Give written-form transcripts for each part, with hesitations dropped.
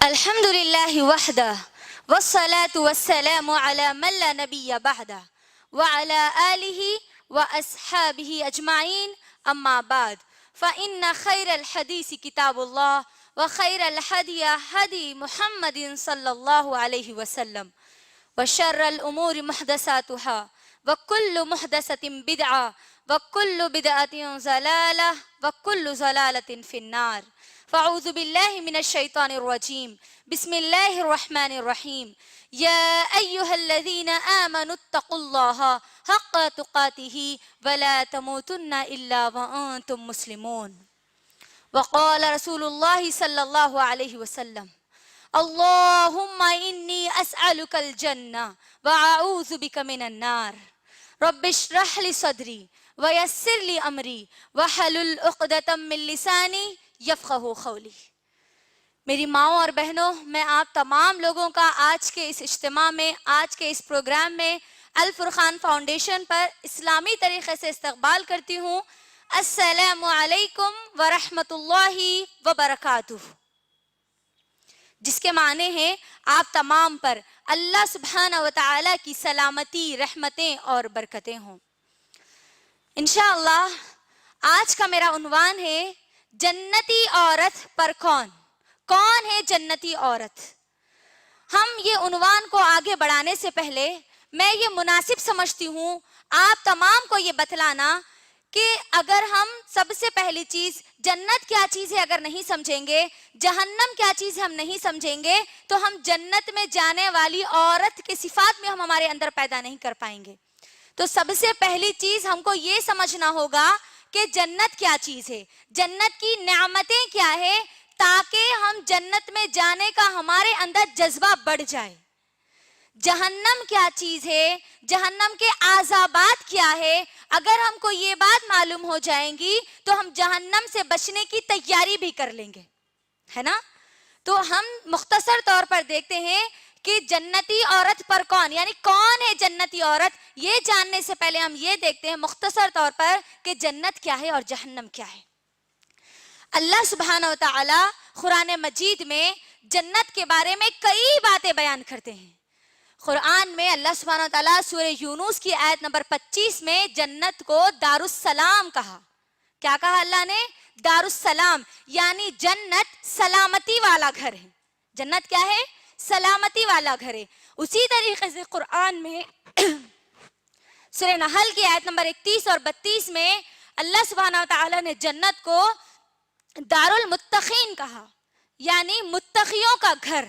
الحمد لله وحده والصلاة والسلام على من لا نبي بعده وعلى آله وأصحابه أجمعين أما بعد فإن خير الحديث كتاب الله وخير الهدي هدي محمد صلى الله عليه وسلم وشر الأمور محدثاتها وكل محدثة بدعة وكل بدعة ضلالة وكل ضلالة في النار فاعوذ بالله من الشيطان الرجيم بسم الله الرحمن الرحيم يا أيها الذين آمنوا اتقوا الله حق تقاته ولا تموتن إلا وأنتم مسلمون وقال رسول الله صلى الله عليه وسلم اللهم إني أسألك الجنة وأعوذ بك من النار رب اشرح لي صدري ويسر لي أمري واحلل عقدة من لساني یفقہوا قولی۔ میری ماؤں اور بہنوں، میں آپ تمام لوگوں کا آج کے اس اجتماع میں، آج کے اس پروگرام میں الفرقان فاؤنڈیشن پر اسلامی طریقے سے استقبال کرتی ہوں۔ السلام علیکم ورحمۃ اللہ وبرکاتہ، جس کے معنی ہے آپ تمام پر اللہ سبحانہ و تعالی کی سلامتی، رحمتیں اور برکتیں ہوں۔ انشاءاللہ آج کا میرا عنوان ہے جنتی عورت پر کون ہے جنتی عورت؟ ہم یہ عنوان کو آگے بڑھانے سے پہلے میں یہ مناسب سمجھتی ہوں آپ تمام کو یہ بتلانا کہ اگر ہم سب سے پہلی چیز جنت کیا چیز ہے اگر نہیں سمجھیں گے، جہنم کیا چیز ہے ہم نہیں سمجھیں گے، تو ہم جنت میں جانے والی عورت کے صفات میں ہم ہمارے اندر پیدا نہیں کر پائیں گے۔ تو سب سے پہلی چیز ہم کو یہ سمجھنا ہوگا کہ جنت کیا چیز ہے، جنت کی نعمتیں کیا ہے، تاکہ ہم جنت میں جانے کا ہمارے اندر جذبہ بڑھ جائے۔ جہنم کیا چیز ہے، جہنم کے عذابات کیا ہے، اگر ہم کو یہ بات معلوم ہو جائیں گی تو ہم جہنم سے بچنے کی تیاری بھی کر لیں گے، ہے نا؟ تو ہم مختصر طور پر دیکھتے ہیں کہ جنتی عورت پر یعنی کون ہے جنتی عورت، یہ جاننے سے پہلے ہم یہ دیکھتے ہیں مختصر طور پر کہ جنت کیا ہے اور جہنم کیا ہے۔ اللہ سبحانہ و تعالی قرآن مجید میں جنت کے بارے میں کئی باتیں بیان کرتے ہیں۔ قرآن میں اللہ سبحانہ و تعالی سورہ یونس کی آیت نمبر 25 میں جنت کو دار السلام کہا۔ کیا کہا اللہ نے؟ دار السلام، یعنی جنت سلامتی والا گھر ہے۔ جنت کیا ہے؟ سلامتی والا گھر ہے۔ اسی طریقے سے قرآن میں سورہ نحل کی آیت نمبر 31 اور 32 میں اللہ سبحانہ و تعالی نے جنت کو دار المتقین کہا، یعنی متقیوں کا گھر۔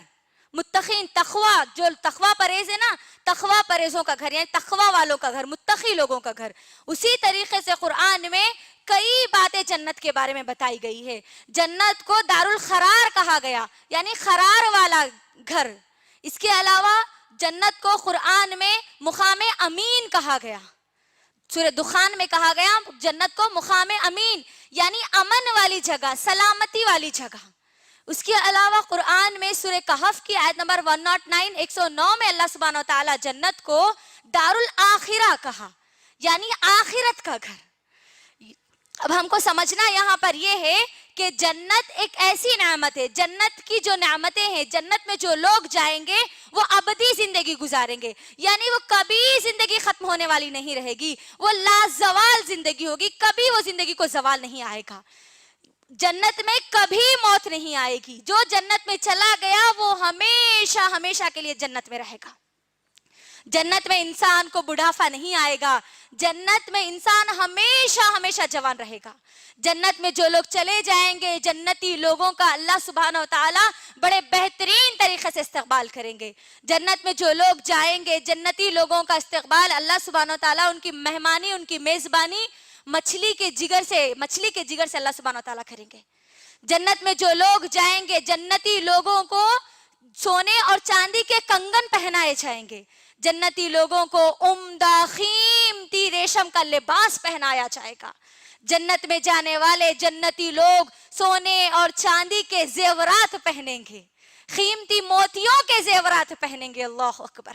متقین تقوی، جو تقوی پرہیز ہے نا، تقوی پرہیزوں کا گھر، یعنی تقوی والوں کا گھر، متقی لوگوں کا گھر۔ اسی طریقے سے قرآن میں کئی باتیں جنت کے بارے میں بتائی گئی ہے۔ جنت کو دار القرار کہا گیا، یعنی قرار والا گھر۔ اس کے علاوہ جنت کو قرآن میں مقام امین کہا گیا۔ سورہ دخان میں کہا گیا جنت کو مقام امین، یعنی امن والی جگہ، سلامتی والی جگہ۔ اس کے علاوہ قرآن میں سورہ کہف کی آیت نمبر 109 میں اللہ سبحانہ و تعالی جنت کو دار الاخرہ کہا، یعنی آخرت کا گھر۔ اب ہم کو سمجھنا یہاں پر یہ ہے کہ جنت ایک ایسی نعمت ہے، جنت کی جو نعمتیں ہیں، جنت میں جو لوگ جائیں گے وہ ابدی زندگی گزاریں گے، یعنی وہ کبھی زندگی ختم ہونے والی نہیں رہے گی، وہ لازوال زندگی ہوگی، کبھی وہ زندگی کو زوال نہیں آئے گا۔ جنت میں کبھی موت نہیں آئے گی، جو جنت میں چلا گیا وہ ہمیشہ ہمیشہ کے لیے جنت میں رہے گا۔ جنت میں انسان کو بڑھاپا نہیں آئے گا، جنت میں انسان ہمیشہ ہمیشہ جوان رہے گا۔ جنت میں جو لوگ چلے جائیں گے، جنتی لوگوں کا اللہ سبحانہ و تعالی بڑے بہترین طریقے سے استقبال کریں گے۔ جنت میں جو لوگ جائیں گے، جنتی لوگوں کا استقبال اللہ سبحانہ و تعالی، ان کی مہمانی، ان کی میزبانی مچھلی کے جگر سے اللہ سبحانہ و تعالی کریں گے۔ جنت میں جو لوگ جائیں گے، جنتی لوگوں کو سونے اور چاندی کے کنگن پہنائے جائیں گے، جنتی لوگوں کو عمدہ قیمتی ریشم کا لباس پہنایا جائے گا۔ جنت میں جانے والے جنتی لوگ سونے اور چاندی کے زیورات پہنیں گے، قیمتی موتیوں کے زیورات پہنیں گے۔ اللہ اکبر۔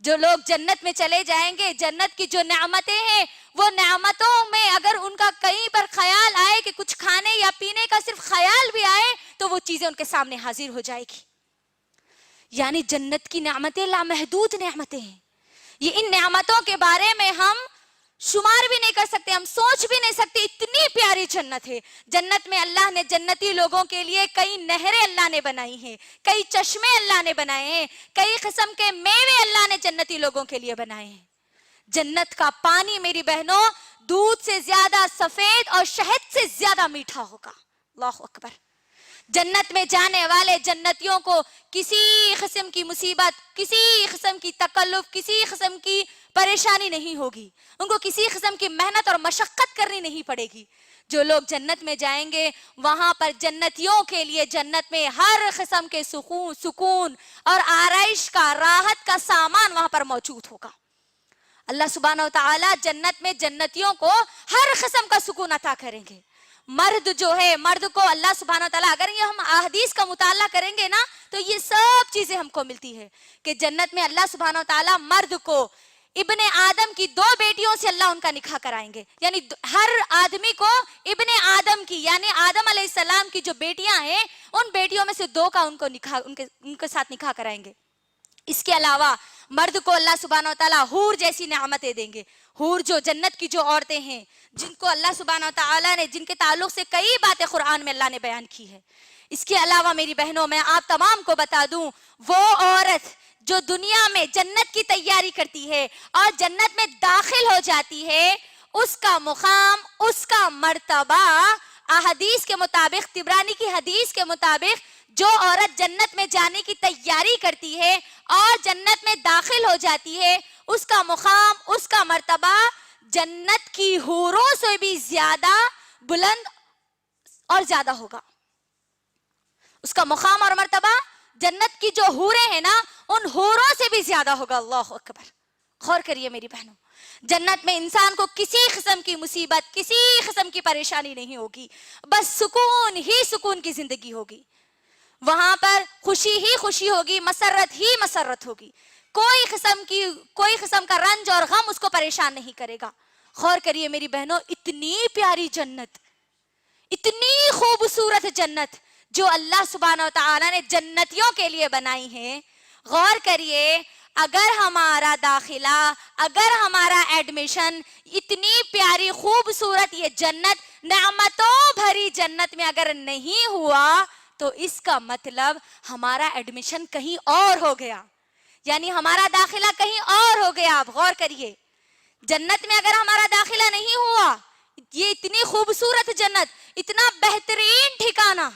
جو لوگ جنت میں چلے جائیں گے، جنت کی جو نعمتیں ہیں، وہ نعمتوں میں اگر ان کا کہیں پر خیال آئے کہ کچھ کھانے یا پینے کا صرف خیال بھی آئے تو وہ چیزیں ان کے سامنے حاضر ہو جائے گی۔ یعنی جنت کی نعمتیں لامحدود نعمتیں ہیں. یہ ان نعمتوں کے بارے میں ہم شمار بھی نہیں کر سکتے, ہم سوچ بھی نہیں سکتے, اتنی پیاری جنت ہے. جنت میں اللہ نے جنتی لوگوں کے لیے کئی نہریں اللہ نے بنائی ہیں, کئی چشمے اللہ نے بنائے ہیں, کئی قسم کے میوے اللہ نے جنتی لوگوں کے لیے بنائے ہیں. جنت کا پانی میری بہنوں دودھ سے زیادہ سفید اور شہد سے زیادہ میٹھا ہوگا. اللہ اکبر. جنت میں جانے والے جنتیوں کو کسی قسم کی مصیبت, کسی قسم کی تکلف, کسی قسم کی پریشانی نہیں ہوگی. ان کو کسی قسم کی محنت اور مشقت کرنی نہیں پڑے گی. جو لوگ جنت میں جائیں گے وہاں پر جنتیوں کے لیے جنت میں ہر قسم کے سکون اور آرائش کا, راحت کا سامان وہاں پر موجود ہوگا. اللہ سبحانہ و تعالی جنت میں جنتیوں کو ہر قسم کا سکون عطا کریں گے. مرد جو ہے, مرد کو اللہ سبحانہ و تعالیٰ, اگر یہ ہم احادیث کا مطالعہ کریں گے نا تو یہ سب چیزیں ہم کو ملتی ہے کہ جنت میں اللہ سبحانہ و تعالیٰ مرد کو ابن آدم کی 2 بیٹیوں سے اللہ ان کا نکاح کرائیں گے. یعنی ہر آدمی کو ابن آدم کی, یعنی آدم علیہ السلام کی جو بیٹیاں ہیں ان بیٹیوں میں سے 2 کا ان کے ساتھ نکاح کرائیں گے. اس کے علاوہ مرد کو اللہ سبحانہ و تعالیٰ حور جیسی نعمتیں دیں گے. حور جو جنت کی جو عورتیں ہیں جن کو اللہ سبحانہ و تعالیٰ نے, جن کے تعلق سے کئی باتیں قرآن میں اللہ نے بیان کی ہے. اس کے علاوہ میری بہنوں میں آپ تمام کو بتا دوں, وہ عورت جو دنیا میں جنت کی تیاری کرتی ہے اور جنت میں داخل ہو جاتی ہے, اس کا مقام, اس کا مرتبہ احادیث کے مطابق, طبرانی کی حدیث کے مطابق, جو عورت جنت میں جانے کی تیاری کرتی ہے اور جنت میں داخل ہو جاتی ہے, اس کا مقام, اس کا مرتبہ جنت کی حوروں سے بھی زیادہ بلند اور زیادہ ہوگا. اس کا مقام اور مرتبہ جنت کی جو حوریں ہیں نا ان حوروں سے بھی زیادہ ہوگا. اللہ اکبر. غور کریے میری بہنوں, جنت میں انسان کو کسی قسم کی مصیبت, کسی قسم کی پریشانی نہیں ہوگی, بس سکون ہی سکون کی زندگی ہوگی. وہاں پر خوشی ہی خوشی ہوگی, مسرت ہی مسرت ہوگی. کوئی قسم کا رنج اور غم اس کو پریشان نہیں کرے گا. غور کریے میری بہنوں, اتنی پیاری جنت, اتنی خوبصورت جنت جو اللہ سبحانہ و تعالیٰ نے جنتیوں کے لیے بنائی ہے. غور کریے, اگر ہمارا داخلہ, اگر ہمارا ایڈمیشن اتنی پیاری خوبصورت یہ جنت, نعمتوں بھری جنت میں اگر نہیں ہوا تو اس کا مطلب ہمارا ایڈمیشن کہیں اور ہو گیا, یعنی ہمارا داخلہ کہیں اور ہو گیا. آپ غور کریے, جنت میں اگر ہمارا داخلہ نہیں ہوا, یہ اتنی خوبصورت جنت, اتنا بہترین ٹھکانہ,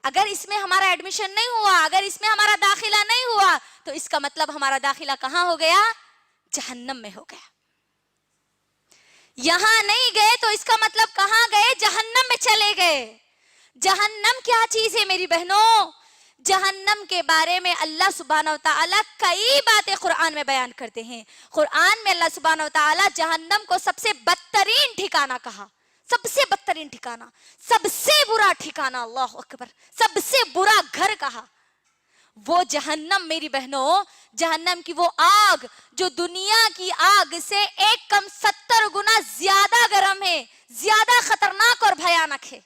اگر اس میں ہمارا ایڈمیشن نہیں ہوا, اگر اس میں ہمارا داخلہ نہیں ہوا تو اس کا مطلب ہمارا داخلہ کہاں ہو گیا؟ جہنم میں ہو گیا. یہاں نہیں گئے تو اس کا مطلب کہاں گئے؟ جہنم میں چلے گئے. جہنم کیا چیز ہے میری بہنوں؟ جہنم کے بارے میں اللہ سبحانہ و تعالیٰ کئی باتیں قرآن میں بیان کرتے ہیں. قرآن میں اللہ سبحانہ و تعالیٰ جہنم کو سب سے بدترین ٹھکانہ کہا, سب سے بدترین ٹھکانہ, سب سے برا ٹھکانہ. اللہ اکبر. سب سے برا گھر کہا. وہ جہنم میری بہنوں, جہنم کی وہ آگ جو دنیا کی آگ سے 70 گنا زیادہ گرم ہے, زیادہ خطرناک اور بھیانک ہے.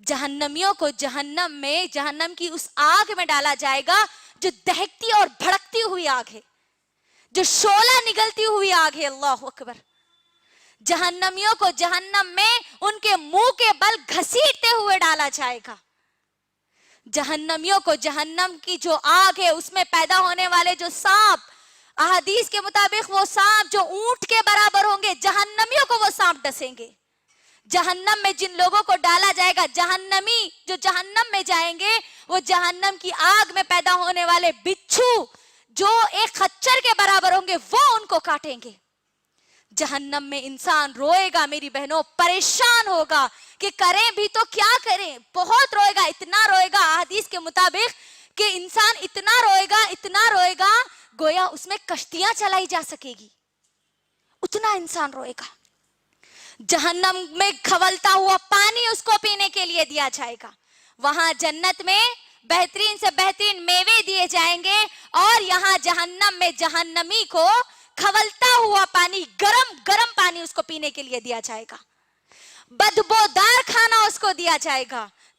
جہنمیوں کو جہنم میں, جہنم کی اس آگ میں ڈالا جائے گا جو دہکتی اور بھڑکتی ہوئی آگ ہے, جو شعلہ نگلتی ہوئی آگ ہے. اللہ اکبر. جہنمیوں کو جہنم میں ان کے منہ کے بل گھسیٹتے ہوئے ڈالا جائے گا. جہنمیوں کو جہنم کی جو آگ ہے اس میں پیدا ہونے والے جو سانپ, احادیث کے مطابق وہ سانپ جو اونٹ کے برابر ہوں گے, جہنمیوں کو وہ سانپ ڈسیں گے. جہنم میں جن لوگوں کو ڈالا جائے گا, جہنمی جو جہنم میں جائیں گے, وہ جہنم کی آگ میں پیدا ہونے والے بچھو جو ایک خچر کے برابر ہوں گے وہ ان کو کاٹیں گے. جہنم میں انسان روئے گا میری بہنوں, پریشان ہوگا کہ کریں بھی تو کیا کریں. بہت روئے گا, اتنا روئے گا حدیث کے مطابق کہ انسان اتنا روئے گا گویا اس میں کشتیاں چلائی جا سکے گی, اتنا انسان روئے گا. جہنم میں کھولتا ہوا پانی اس کو پینے کے لیے دیا جائے گا. وہاں جنت میں بہترین سے بہترین میوے دیے جائیں گے, اور یہاں جہنم میں جہنمی کو کھولتا ہوا پانی, گرم گرم پانی اس کو پینے کے لیے دیا جائے گا. بدبودار کھانا اس کو دیا جائے گا.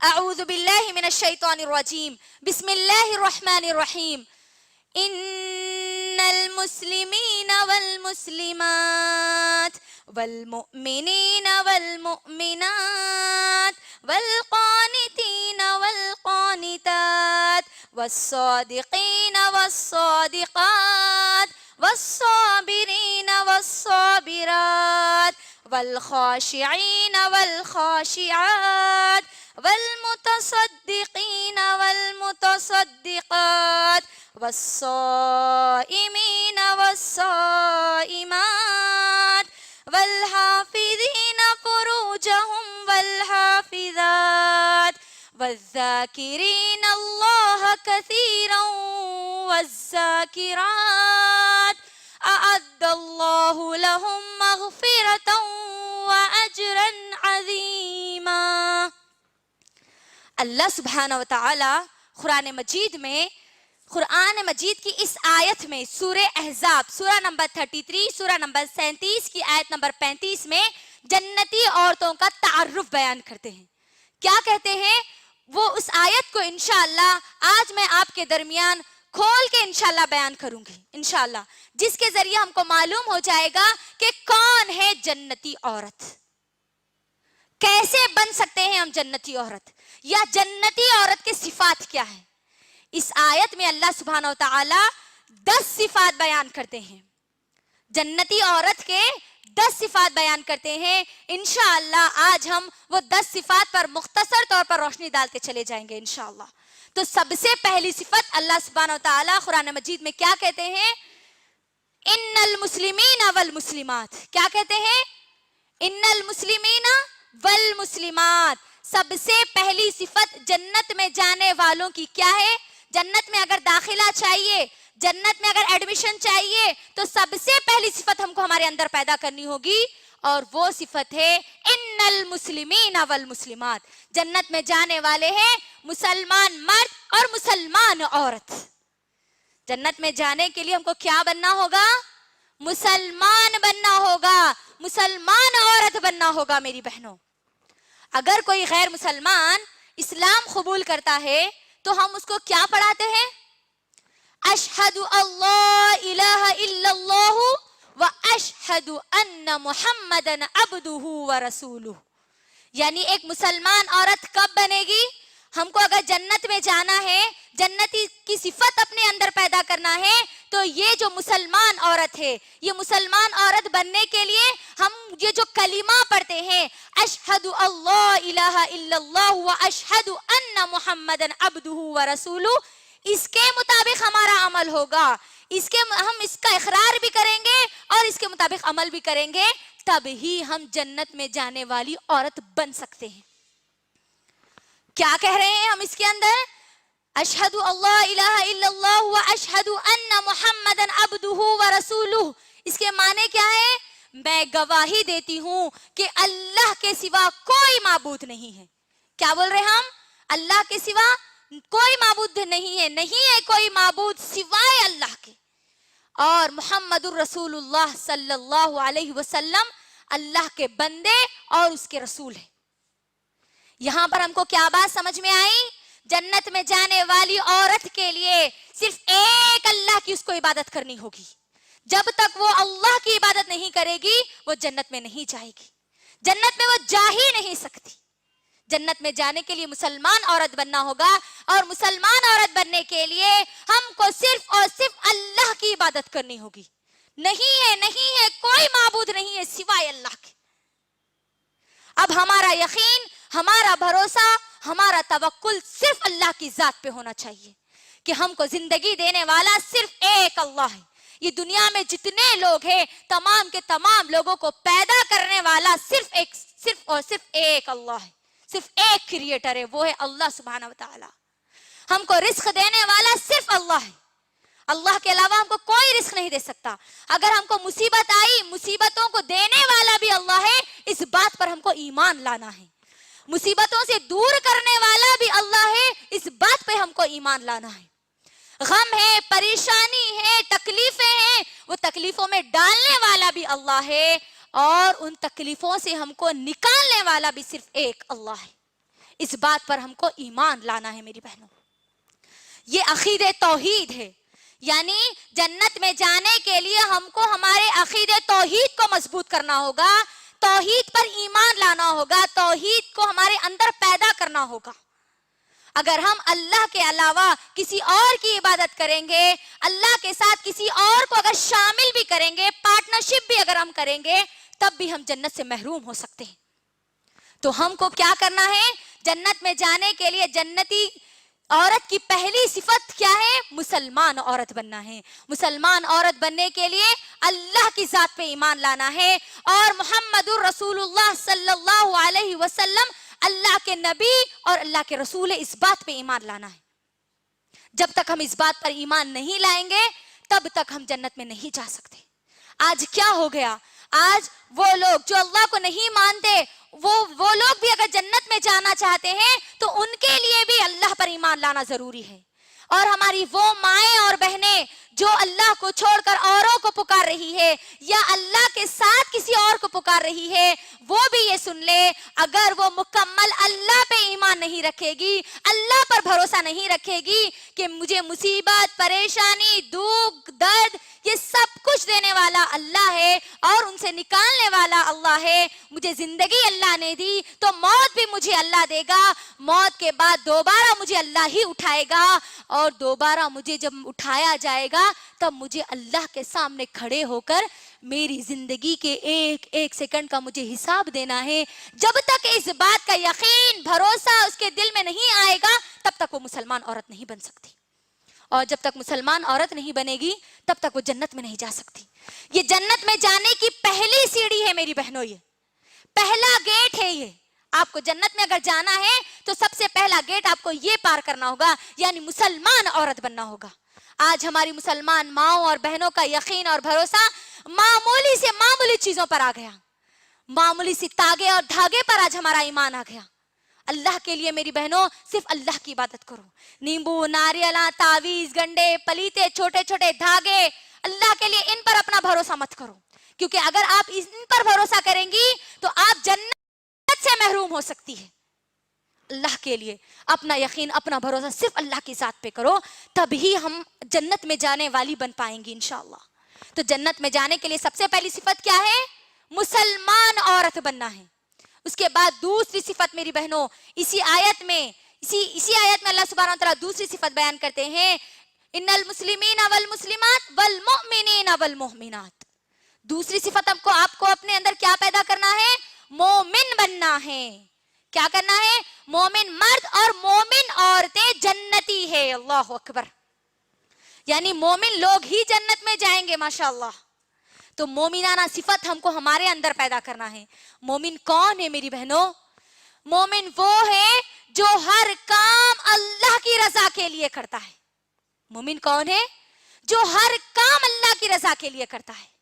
اعوذ باللہ من الشیطان الرجیم، بسم اللہ الرحمن الرحیم۔ ان المسلمین والمسلمات والمؤمنین والمؤمنات والقانتین والقانتات والصادقین والصادقات والصابرین والصابرات والخاشعین والخاشعات والمتصدقین والمتصدقات والصائمین والصائمات والحافظین فروجهم والحافظات والذاکرین اللہ کثیرا والذاکرات اعد اللہ لهم مغفرتا واجرا عظیما۔ اللہ سبحانہ وتعالی قرآن مجید کی اس آیت میں سورہ احزاب سورہ نمبر 33 سورہ نمبر 37 کی آیت نمبر 35 میں جنتی عورتوں کا تعارف بیان کرتے ہیں۔ کیا کہتے ہیں وہ اس آیت کو انشاءاللہ آج میں آپ کے درمیان کھول کے انشاءاللہ بیان کروں گی انشاءاللہ، جس کے ذریعے ہم کو معلوم ہو جائے گا کہ کون ہے جنتی عورت، کیسے بن سکتے ہیں ہم جنتی عورت، یا جنتی عورت کے صفات کیا ہیں۔ اس آیت میں اللہ سبحانہ وتعالی 10 صفات بیان کرتے ہیں، جنتی عورت کے 10 صفات بیان کرتے ہیں۔ انشاءاللہ آج ہم وہ 10 صفات پر مختصر طور پر روشنی ڈال کے چلے جائیں گے انشاءاللہ۔ تو سب سے پہلی صفت اللہ سبحانہ وتعالی قرآن مجید میں کیا کہتے ہیں؟ ان المسلمین والمسلمات۔ کیا کہتے ہیں؟ ان المسلمین والمسلمات۔ سب سے پہلی صفت جنت میں جانے والوں کی کیا ہے؟ جنت میں اگر داخلہ چاہیے، جنت میں اگر ایڈمیشن چاہیے، تو سب سے پہلی صفت ہم کو ہمارے اندر پیدا کرنی ہوگی، اور وہ صفت ہے ان المسلمین والمسلمات۔ جنت میں جانے والے ہیں مسلمان مرد اور مسلمان عورت۔ جنت میں جانے کے لیے ہم کو کیا بننا ہوگا؟ مسلمان بننا ہوگا، مسلمان عورت بننا ہوگا میری بہنوں۔ اگر کوئی غیر مسلمان اسلام قبول کرتا ہے تو ہم اس کو کیا پڑھاتے ہیں؟ اشہد اللہ الہ الا اللہ و اشہد ان محمدن عبدہ و رسولہ۔ یعنی ایک مسلمان عورت کب بنے گی؟ ہم کو اگر جنت میں جانا ہے، جنتی کی صفت اپنے اندر پیدا کرنا ہے، تو یہ جو مسلمان عورت ہے، یہ مسلمان عورت بننے کے لیے ہم یہ جو کلمہ پڑھتے ہیں، اشہد اللہ الہ الا اللہ و اشہد ان محمدن عبدہ و رسولہ، اس کے مطابق ہمارا عمل ہوگا، ہم اس کا اقرار بھی کریں گے اور اس کے مطابق عمل بھی کریں گے، تب ہی ہم جنت میں جانے والی عورت بن سکتے ہیں۔ کیا کہہ رہے ہیں ہم اس کے اندر؟ اشہد اللہ الہ الا اللہ و اشہد ان محمدن عبدہ و رسولہ۔ اس کے معنی کیا ہے؟ میں گواہی دیتی ہوں کہ اللہ کے سوا کوئی معبود نہیں ہے۔ کیا بول رہے ہم؟ اللہ کے سوا کوئی معبود نہیں ہے، نہیں ہے کوئی معبود سوائے اللہ کے، اور محمد الرسول اللہ صلی اللہ علیہ وسلم اللہ کے بندے اور اس کے رسول ہیں۔ یہاں پر ہم کو کیا بات سمجھ میں آئی؟ جنت میں جانے والی عورت کے لیے صرف ایک اللہ کی اس کو عبادت کرنی ہوگی۔ جب تک وہ اللہ کی عبادت نہیں کرے گی وہ جنت میں نہیں جائے گی، جنت میں وہ جا ہی نہیں سکتی۔ جنت میں جانے کے لیے مسلمان عورت بننا ہوگا، اور مسلمان عورت بننے کے لیے ہم کو صرف اور صرف اللہ کی عبادت کرنی ہوگی۔ نہیں ہے کوئی معبود نہیں ہے سوائے اللہ کے۔ اب ہمارا یقین، ہمارا بھروسہ، ہمارا توکل صرف اللہ کی ذات پہ ہونا چاہیے کہ ہم کو زندگی دینے والا صرف ایک اللہ ہے۔ یہ دنیا میں جتنے لوگ ہیں تمام کے تمام لوگوں کو پیدا کرنے والا صرف اور صرف ایک اللہ ہے، صرف ایک کریٹر ہے، وہ ہے اللہ سبحانہ وتعالی۔ ہم کو رزق دینے والا صرف اللہ ہے، اللہ کے علاوہ ہم کو کوئی رزق نہیں دے سکتا۔ اگر ہم کو مصیبت آئی، مصیبتوں کو دینے والا بھی اللہ ہے، اس بات پر ہم کو ایمان لانا ہے۔ مصیبتوں سے دور کرنے والا بھی اللہ ہے، اس بات پہ ہم کو ایمان لانا ہے۔ غم ہے، پریشانی ہے، تکلیفیں ہیں، وہ تکلیفوں میں ڈالنے والا بھی اللہ ہے، اور ان تکلیفوں سے ہم کو نکالنے والا بھی صرف ایک اللہ ہے۔ اس بات پر ہم کو ایمان لانا ہے میری بہنوں. یہ عقید توحید ہے. یعنی جنت میں جانے کے لیے ہم کو ہمارے عقید توحید کو مضبوط کرنا ہوگا, توحید پر ایمان لانا ہوگا, توحید کو ہمارے اندر پیدا کرنا ہوگا. اگر ہم اللہ کے علاوہ کسی اور کی عبادت کریں گے, اللہ کے ساتھ کسی اور کو اگر شامل بھی کریں گے, پارٹنرشپ بھی اگر ہم کریں گے, تب بھی ہم جنت سے محروم ہو سکتے ہیں. تو ہم کو کیا کرنا ہے؟ جنت میں جانے کے لیے جنتی عورت کی پہلی صفت کیا ہے؟ مسلمان عورت بننا ہے. مسلمان عورت بننے کے لیے اللہ کی ذات پہ ایمان لانا ہے اور محمد الرسول اللہ صلی اللہ علیہ وسلم اللہ کے نبی اور اللہ کے رسول ہے, اس بات پہ ایمان لانا ہے. جب تک ہم اس بات پر ایمان نہیں لائیں گے تب تک ہم جنت میں نہیں جا سکتے. آج کیا ہو گیا؟ آج وہ لوگ جو اللہ کو نہیں مانتے, وہ لوگ بھی اگر جنت میں جانا چاہتے ہیں تو ان کے لیے بھی اللہ پر ایمان لانا ضروری ہے. اور ہماری وہ مائیں اور بہنیں جو اللہ کو چھوڑ کر اوروں کو پکار رہی ہے یا اللہ کے ساتھ کسی اور کو پکار رہی ہے, وہ بھی یہ سن لے, اگر وہ مکمل اللہ پہ ایمان نہیں رکھے گی, اللہ پر بھروسہ نہیں رکھے گی کہ مجھے مصیبت, پریشانی, دکھ, درد یہ سب کچھ دینے والا اللہ ہے اور ان سے نکالنے والا اللہ ہے, مجھے زندگی اللہ نے دی تو موت بھی مجھے اللہ دے گا, موت کے بعد دوبارہ مجھے اللہ ہی اٹھائے گا, اور دوبارہ مجھے جب اٹھایا جائے گا تب مجھے اللہ کے سامنے کھڑے ہو کر میری زندگی کے ایک ایک سیکنڈ کا مجھے حساب دینا ہے. جب تک اس بات کا یقین, بھروسہ اس کے دل میں نہیں آئے گا تب تک وہ مسلمان عورت نہیں بن سکتی, اور جب تک مسلمان عورت نہیں بنے گی تب تک وہ جنت میں نہیں جا سکتی. یہ جنت میں جانے کی پہلی سیڑھی ہے میری بہنوں, یہ پہلا گیٹ ہے. یہ آپ کو جنت میں اگر جانا ہے تو سب سے پہلا گیٹ آپ کو یہ پار کرنا ہوگا, یعنی مسلمان عورت بننا ہوگا. آج ہماری مسلمان ماؤں اور بہنوں کا یقین اور بھروسہ معمولی سے معمولی چیزوں پر آ گیا, معمولی سی تاگے اور دھاگے پر آج ہمارا ایمان آ گیا. اللہ کے لیے میری بہنوں صرف اللہ کی عبادت کرو. نیمبو, ناریل, تعویذ, گنڈے, پلیتے, چھوٹے چھوٹے دھاگے, اللہ کے لیے ان پر اپنا بھروسہ مت کرو, کیونکہ اگر آپ ان پر بھروسہ کریں گی تو آپ جنت سے محروم ہو سکتی ہے. اللہ کے لیے اپنا یقین, اپنا بھروسہ صرف اللہ کی ذات پہ کرو, تبھی ہم جنت میں جانے والی بن پائیں گی انشاءاللہ. تو جنت میں جانے کے لیے سب سے پہلی صفت کیا ہے؟ مسلمان عورت بننا ہے. اس کے بعد دوسری صفت میری بہنوں, اسی آیت میں اللہ سبحانہ و تعالیٰ دوسری صفت بیان کرتے ہیں, ان المسلمین والمسلمات والمؤمنین والمؤمنات. دوسری صفت آپ کو اپنے اندر کیا پیدا کرنا ہے؟ مومن بننا ہے. کیا کرنا ہے؟ مومن مرد اور مومن عورتیں جنتی ہے. اللہ اکبر. یعنی مومن لوگ ہی جنت میں جائیں گے ماشاءاللہ. تو مومنانہ صفت ہم کو ہمارے اندر پیدا کرنا ہے. مومن کون ہے میری بہنوں؟ مومن وہ ہے جو ہر کام اللہ کی رضا کے لیے کرتا ہے. مومن کون ہے؟ جو ہر کام اللہ کی رضا کے لیے کرتا ہے.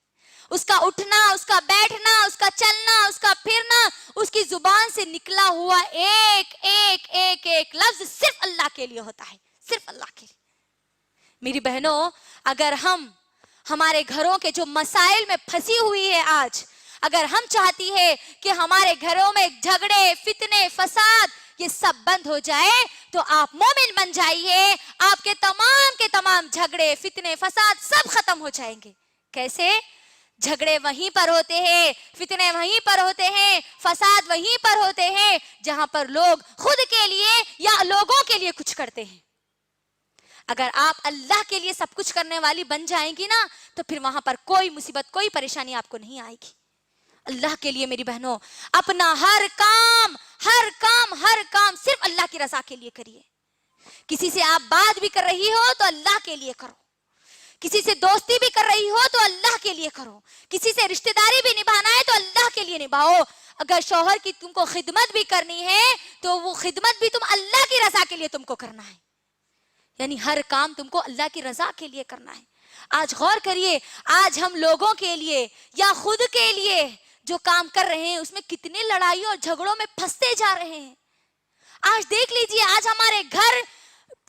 اس کا اٹھنا, اس کا بیٹھنا, اس کا چلنا, اس کا پھرنا, اس کی زبان سے نکلا ہوا ایک ایک ایک ایک لفظ صرف اللہ کے لیے ہوتا ہے, صرف اللہ کے لیے. میری بہنوں, اگر ہم ہمارے گھروں کے جو مسائل میں پھنسی ہوئی ہے آج, اگر ہم چاہتی ہے کہ ہمارے گھروں میں جھگڑے, فتنے, فساد یہ سب بند ہو جائے, تو آپ مومن بن جائیے. آپ کے تمام جھگڑے, فتنے, فساد سب ختم ہو جائیں گے. کیسے؟ جھگڑے وہیں پر ہوتے ہیں, فتنے وہیں پر ہوتے ہیں, فساد وہیں پر ہوتے ہیں جہاں پر لوگ خود کے لیے یا لوگوں کے لیے کچھ کرتے ہیں. اگر آپ اللہ کے لیے سب کچھ کرنے والی بن جائیں گی نا, تو پھر وہاں پر کوئی مصیبت, کوئی پریشانی آپ کو نہیں آئے گی. اللہ کے لیے میری بہنوں اپنا ہر کام صرف اللہ کی رضا کے لیے کریے. کسی سے آپ بات بھی کر رہی ہو تو اللہ کے لیے کرو, کسی سے دوستی بھی کر رہی ہو تو اللہ کے لیے کرو, کسی سے رشتہ داری بھی نبھانا ہے تو اللہ کے لیے نبھاؤ. اگر شوہر کی تم کو خدمت بھی کرنی ہے تو وہ خدمت بھی تم اللہ کی رضا کے لیے تم کو کرنا ہے. یعنی ہر کام تم کو اللہ کی رضا کے لیے کرنا ہے. آج غور کریے, آج ہم لوگوں کے لیے یا خود کے لیے جو کام کر رہے ہیں اس میں کتنے لڑائیوں اور جھگڑوں میں پھنستے جا رہے ہیں. آج دیکھ لیجئے, آج ہمارے گھر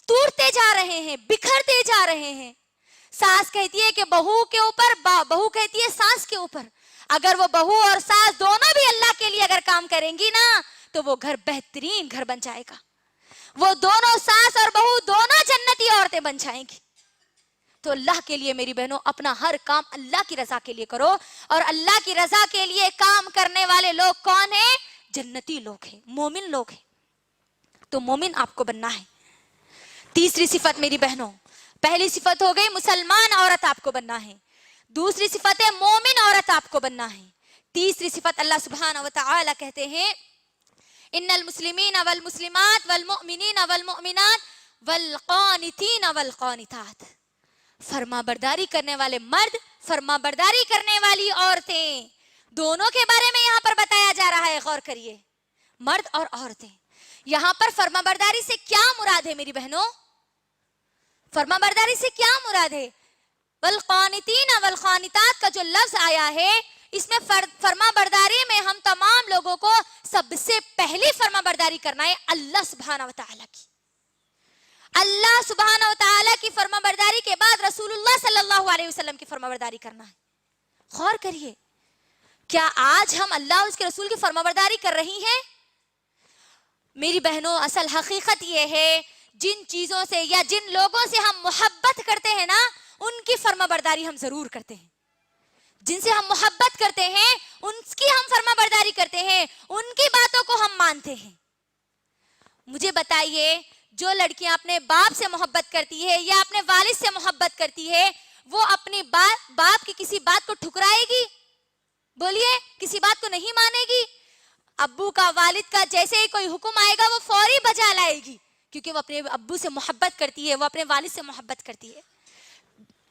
ٹوٹتے جا رہے ہیں, بکھرتے جا رہے ہیں. ساس کہتی ہے کہ بہو کے اوپر, بہو کہتی ہے ساس کے اوپر. اگر وہ بہو اور ساس دونوں بھی اللہ کے لیے اگر کام کریں گی نا, تو وہ گھر بہترین گھر بن جائے گا. وہ دونوں ساس اور بہو دونوں جنتی عورتیں بن جائیں گی. تو اللہ کے لیے میری بہنوں اپنا ہر کام اللہ کی رضا کے لیے کرو. اور اللہ کی رضا کے لیے کام کرنے والے لوگ کون ہیں؟ جنتی لوگ ہیں, مومن لوگ ہیں. تو مومن آپ کو بننا ہے. تیسری صفت میری بہنوں, پہلی صفت ہو گئی مسلمان عورت آپ کو بننا ہے. دوسری صفت ہے مومن عورت آپ کو بننا ہے. تیسری صفت اللہ سبحانہ و تعالی کہتے ہیں ان المسلمین والمسلمات والمؤمنین والمؤمنات والقانتین والقانتات. فرما برداری کرنے والے مرد, فرما برداری کرنے والی عورتیں, دونوں کے بارے میں یہاں پر بتایا جا رہا ہے. غور کریے, مرد اور عورتیں. یہاں پر فرما برداری سے کیا مراد ہے میری بہنوں؟ فرما برداری سے کیا مراد ہے؟ والقانتین والقانتات کا جو لفظ آیا ہے, اس میں فرما برداری میں ہم تمام لوگوں کو سب سے پہلی فرما برداری کرنا ہے اللہ سبحانہ و تعالیٰ کی. اللہ سبحانہ و تعالیٰ کی فرما برداری کے بعد رسول اللہ صلی اللہ علیہ وسلم کی فرما برداری کرنا ہے. غور کریے, کیا آج ہم اللہ اور اس کے رسول کی فرما برداری کر رہی ہیں؟ میری بہنوں, اصل حقیقت یہ ہے جن چیزوں سے یا جن لوگوں سے ہم محبت کرتے ہیں نا, ان کی فرما برداری ہم ضرور کرتے ہیں. جن سے ہم محبت کرتے ہیں ان کی ہم فرما برداری کرتے ہیں, ان کی باتوں کو ہم مانتے ہیں. مجھے بتائیے, جو لڑکیاں اپنے باپ سے محبت کرتی ہے یا اپنے والد سے محبت کرتی ہے, وہ اپنی باپ کی کسی بات کو ٹھکرائے گی؟ بولیے, کسی بات کو نہیں مانے گی. ابو کا, والد کا جیسے ہی کوئی حکم آئے گا وہ فوری بجا لائے گی, کیونکہ وہ اپنے ابو سے محبت کرتی ہے, وہ اپنے والد سے محبت کرتی ہے.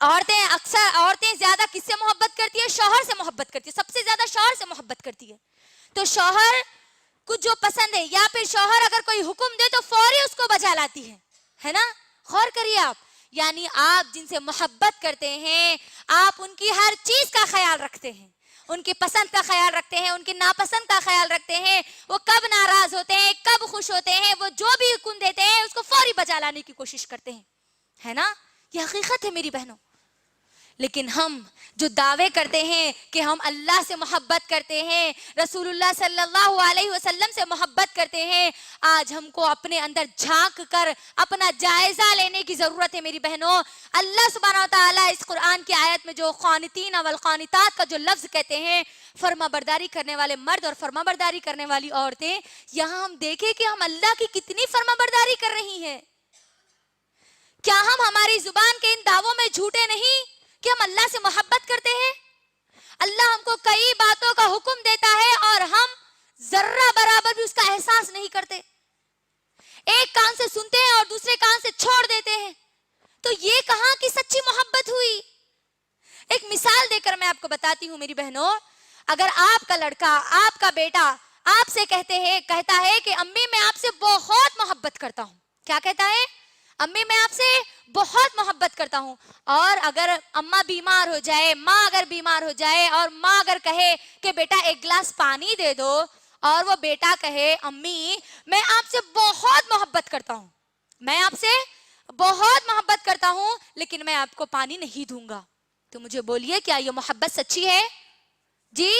عورتیں زیادہ کس سے محبت کرتی ہے؟ شوہر سے محبت کرتی ہے, سب سے زیادہ شوہر سے محبت کرتی ہے. تو شوہر کو جو پسند ہے یا پھر شوہر اگر کوئی حکم دے تو فوری اس کو بجا لاتی ہے نا. غور کریے آپ, یعنی آپ جن سے محبت کرتے ہیں آپ ان کی ہر چیز کا خیال رکھتے ہیں, ان کی پسند کا خیال رکھتے ہیں, ان کی ناپسند کا خیال رکھتے ہیں. وہ کب ناراض ہوتے ہیں, کب خوش ہوتے ہیں, وہ جو بھی حکم دیتے ہیں اس کو فوری بجا لانے کی کوشش کرتے ہیں, ہے نا. یہ حقیقت ہے میری بہنوں. لیکن ہم جو دعوے کرتے ہیں کہ ہم اللہ سے محبت کرتے ہیں, رسول اللہ صلی اللہ علیہ وسلم سے محبت کرتے ہیں, آج ہم کو اپنے اندر جھانک کر اپنا جائزہ لینے کی ضرورت ہے میری بہنوں. اللہ سبحانہ و تعالیٰ اس قرآن کی آیت میں جو قانتین والقانتات کا جو لفظ کہتے ہیں, فرما برداری کرنے والے مرد اور فرما برداری کرنے والی عورتیں, یہاں ہم دیکھیں کہ ہم اللہ کی کتنی فرما برداری کر رہی ہیں. کیا ہم ہماری زبان کے ان دعووں میں جھوٹے نہیں کہ ہم اللہ سے محبت کرتے ہیں؟ اللہ ہم کو کئی باتوں کا حکم دیتا ہے اور ہم ذرہ برابر بھی اس کا احساس نہیں کرتے. ایک کان سے سنتے ہیں اور دوسرے کان سے چھوڑ دیتے ہیں. تو یہ کہاں کی سچی محبت ہوئی؟ ایک مثال دے کر میں آپ کو بتاتی ہوں میری بہنوں. اگر آپ کا لڑکا, آپ کا بیٹا آپ سے کہتا ہے کہ امی میں آپ سے بہت محبت کرتا ہوں. کیا کہتا ہے؟ امی میں آپ سے بہت محبت کرتا ہوں. اور اگر اماں بیمار ہو جائے, ماں اگر بیمار ہو جائے اور ماں اگر کہے کہ بیٹا ایک گلاس پانی دے دو, اور وہ بیٹا کہے امی میں آپ سے بہت محبت کرتا ہوں, میں آپ سے بہت محبت کرتا ہوں لیکن میں آپ کو پانی نہیں دوں گا, تو مجھے بولیے کیا یہ محبت سچی ہے؟ جی,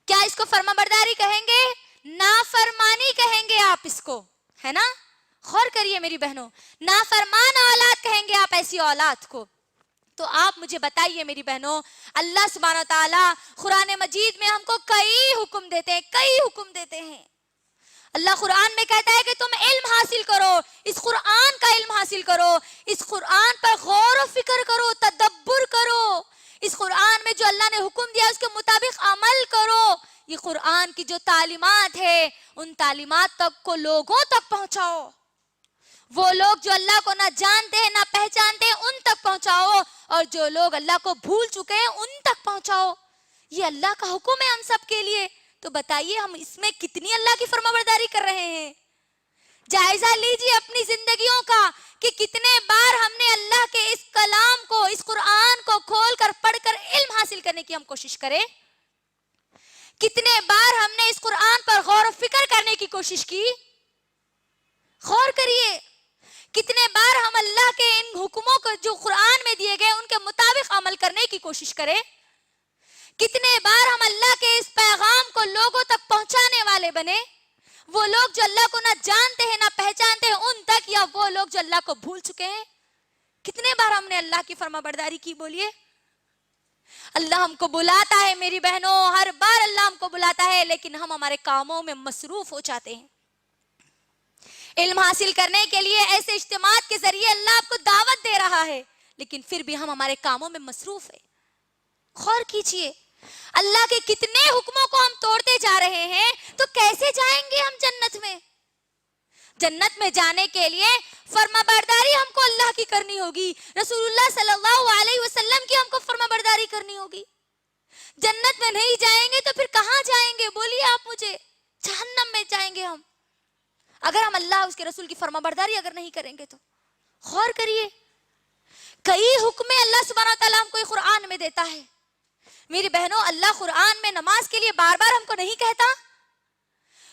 کیا اس کو فرما برداری کہیں گے؟ نافرمانی کہیں گے آپ اس کو, ہے نا. غور کریے میری بہنوں, نافرمان اولاد کہیں گے آپ ایسی اولاد کو. تو آپ مجھے بتائیے میری بہنوں, اللہ سبحانہ و تعالیٰ قرآن مجید میں ہم کو کئی حکم دیتے ہیں. اللہ قرآن میں کہتا ہے کہ تم علم حاصل کرو, اس قرآن کا علم حاصل کرو, اس قرآن پر غور و فکر کرو, تدبر کرو, اس قرآن میں جو اللہ نے حکم دیا اس کے مطابق عمل کرو. یہ قرآن کی جو تعلیمات ہے ان تعلیمات تک کو لوگوں تک پہنچاؤ. وہ لوگ جو اللہ کو نہ جانتے ہیں نہ پہچانتے ہیں ان تک پہنچاؤ, اور جو لوگ اللہ کو بھول چکے ہیں ان تک پہنچاؤ. یہ اللہ کا حکم ہے ہم سب کے لیے. تو بتائیے ہم اس میں کتنی اللہ کی فرما برداری کر رہے ہیں؟ جائزہ لیجیے اپنی زندگیوں کا کہ کتنے بار ہم نے اللہ کے اس کلام کو, اس قرآن کو کھول کر پڑھ کر علم حاصل کرنے کی ہم کوشش کریں. کتنے بار ہم نے اس قرآن پر غور و فکر کرنے کی کوشش کی. غور کریے, کتنے بار ہم اللہ کے ان حکموں کو جو قرآن میں دیے گئے ان کے مطابق عمل کرنے کی کوشش کریں. کتنے بار ہم اللہ کے اس پیغام کو لوگوں تک پہنچانے والے بنے. وہ لوگ جو اللہ کو نہ جانتے ہیں نہ پہچانتے ہیں ان تک، یا وہ لوگ جو اللہ کو بھول چکے ہیں؟ کتنے بار ہم نے اللہ کی فرما برداری کی؟ بولیے. اللہ ہم کو بلاتا ہے میری بہنوں، ہر بار اللہ ہم کو بلاتا ہے، لیکن ہم ہمارے کاموں میں مصروف ہو جاتے ہیں. علم حاصل کرنے کے لیے ایسے اجتماعات کے ذریعے اللہ آپ کو دعوت دے رہا ہے، لیکن پھر بھی ہم ہمارے کاموں میں مصروف ہیں. غور کیجئے، اللہ کے کتنے حکموں کو ہم توڑتے جا رہے ہیں، تو کیسے جائیں گے ہم جنت میں؟ جنت میں جانے کے لیے فرما برداری ہم کو اللہ کی کرنی ہوگی، رسول اللہ صلی اللہ علیہ وسلم کی ہم کو فرما برداری کرنی ہوگی. جنت میں نہیں جائیں گے تو پھر کہاں جائیں گے؟ بولیے آپ مجھے. جہنم میں جائیں گے ہم، اگر ہم اللہ اس کے رسول کی فرما برداری اگر نہیں کریں گے تو. غور کریے، کئی حکمیں اللہ سبحانہ وتعالیٰ ہم کو قرآن میں دیتا ہے. میری بہنوں، اللہ قرآن میں نماز کے لیے بار بار ہم کو نہیں کہتا؟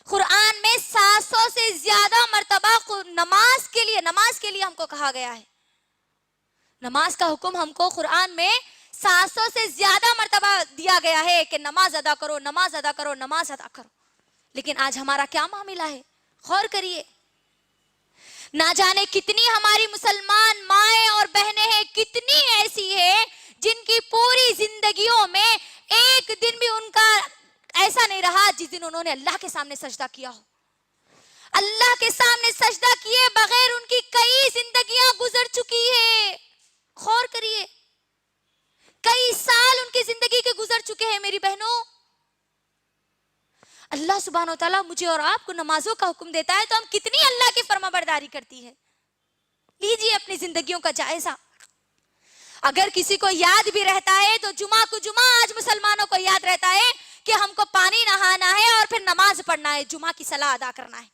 قرآن میں 700 سے زیادہ مرتبہ نماز کے لیے ہم کو کہا گیا ہے. نماز کا حکم ہم کو قرآن میں 700 سے زیادہ مرتبہ دیا گیا ہے کہ نماز ادا کرو، نماز ادا کرو، نماز ادا کرو. لیکن آج ہمارا کیا معاملہ ہے؟ غور کریے. نہ جانے کتنی ہماری مسلمان مائیں اور بہنیں ہیں، کتنی ایسی ہیں جن کی پوری زندگیوں میں ایک دن بھی ان کا ایسا نہیں رہا جس دن انہوں نے اللہ کے سامنے سجدہ کیا ہو. اللہ کے سامنے سجدہ کیے بغیر ان کی کئی زندگیاں گزر چکی ہیں. غور کریے، کئی سال ان کی زندگی کے گزر چکے ہیں. میری بہنوں، اللہ سبحانہ وتعالیٰ مجھے اور آپ کو نمازوں کا حکم دیتا ہے تو ہم کتنی اللہ کی فرما برداری کرتی ہے. لیجیے اپنی زندگیوں کا جائزہ. اگر کسی کو یاد بھی رہتا ہے تو جمعہ کو جمعہ آج مسلمانوں کو یاد رہتا ہے کہ ہم کو پانی نہانا ہے اور پھر نماز پڑھنا ہے، جمعہ کی صلاح ادا کرنا ہے.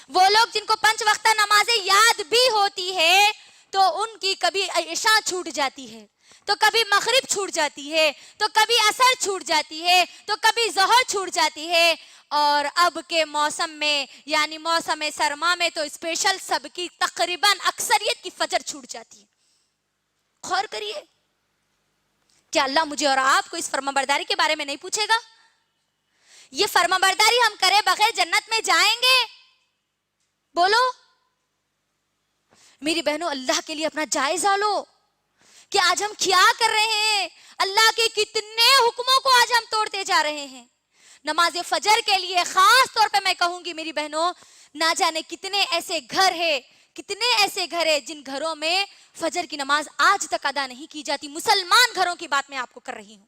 وہ لوگ جن کو 5 وقتہ نمازیں یاد بھی ہوتی ہے تو ان کی کبھی عشاء چھوٹ جاتی ہے، تو کبھی مغرب چھوٹ جاتی ہے، تو کبھی عصر چھوٹ جاتی ہے، تو کبھی ظہر چھوٹ جاتی ہے. اور اب کے موسم میں یعنی موسم سرما میں تو اسپیشل سب کی تقریباً اکثریت کی فجر چھوٹ جاتی ہے. غور کریے، کیا اللہ مجھے اور آپ کو اس فرما برداری کے بارے میں نہیں پوچھے گا؟ یہ فرما برداری ہم کرے بغیر جنت میں جائیں گے؟ بولو. میری بہنوں، اللہ کے لیے اپنا جائزہ لو کہ آج ہم کیا کر رہے ہیں. اللہ کے کتنے حکموں کو آج ہم توڑتے جا رہے ہیں. نماز فجر کے لیے خاص طور پہ میں کہوں گی میری بہنوں، نہ جانے کتنے ایسے گھر ہیں جن گھروں میں فجر کی نماز آج تک ادا نہیں کی جاتی. مسلمان گھروں کی بات میں آپ کو کر رہی ہوں.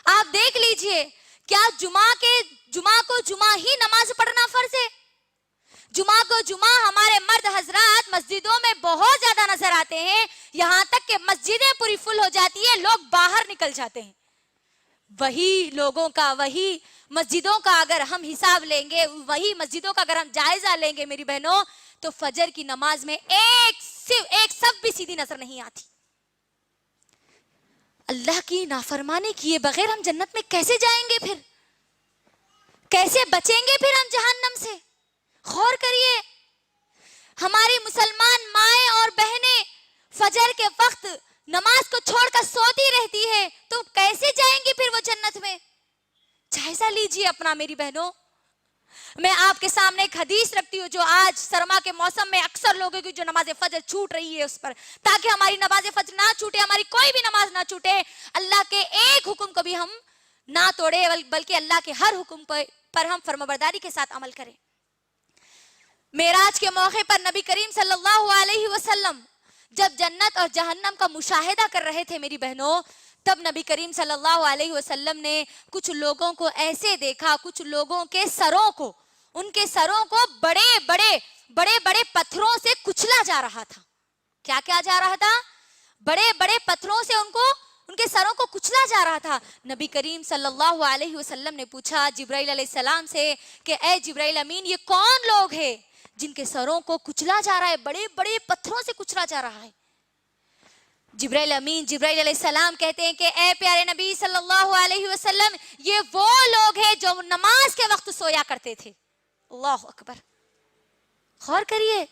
آپ دیکھ لیجئے، کیا جمعہ کو جمعہ ہی نماز پڑھنا فرض ہے؟ جمعہ کو جمعہ ہمارے مرد حضرات مسجدوں میں بہت زیادہ نظر آتے ہیں، یہاں تک کہ مسجدیں پوری فل ہو جاتی ہیں، لوگ باہر نکل جاتے ہیں. وہی لوگوں کا، وہی مسجدوں کا اگر ہم حساب لیں گے، وہی مسجدوں کا اگر ہم جائزہ لیں گے میری بہنوں، تو فجر کی نماز میں ایک صف بھی سیدھی نظر نہیں آتی. اللہ کی نافرمانی کیے بغیر ہم جنت میں کیسے جائیں گے؟ پھر کیسے بچیں گے پھر ہم جہنم سے؟ غور کریے، ہماری مسلمان مائیں اور بہنیں فجر کے وقت نماز کو چھوڑ کر سوتی رہتی ہے، تو کیسے جائیں گی پھر وہ جنت میں؟ جائزہ لیجیے اپنا میری بہنوں. میں آپ کے سامنے ایک حدیث رکھتی ہوں جو آج سرما کے موسم میں اکثر لوگوں کی جو نماز فجر چھوٹ رہی ہے اس پر، تاکہ ہماری نماز فجر نہ چھوٹے، ہماری کوئی بھی نماز نہ چھوٹے، اللہ کے ایک حکم کو بھی ہم نہ توڑے، بلکہ اللہ کے ہر حکم پر ہم فرمانبرداری کے ساتھ عمل کریں. معراج کے موقع پر نبی کریم صلی اللہ علیہ وسلم جب جنت اور جہنم کا مشاہدہ کر رہے تھے میری بہنوں، تب نبی کریم صلی اللہ علیہ وسلم نے کچھ لوگوں کو ایسے دیکھا، کچھ لوگوں کے سروں کو، ان کے سروں کو بڑے بڑے پتھروں سے کچلا جا رہا تھا. کیا کیا جا رہا تھا؟ بڑے بڑے پتھروں سے ان کے سروں کو کچلا جا رہا تھا. نبی کریم صلی اللہ علیہ وسلم نے پوچھا جبرائیل علیہ السلام سے کہ اے جبرائیل امین، یہ کون لوگ ہیں جن کے سروں کو کچلا جا رہا ہے، بڑے بڑے پتھروں سے کچلا جا رہا ہے؟ جبرائیل امین جبرائیل علیہ السلام کہتے ہیں کہ اے پیارے نبی صلی اللہ علیہ وسلم، یہ وہ لوگ ہیں جو نماز کے وقت سویا کرتے تھے. اللہ اکبر. غور کریے،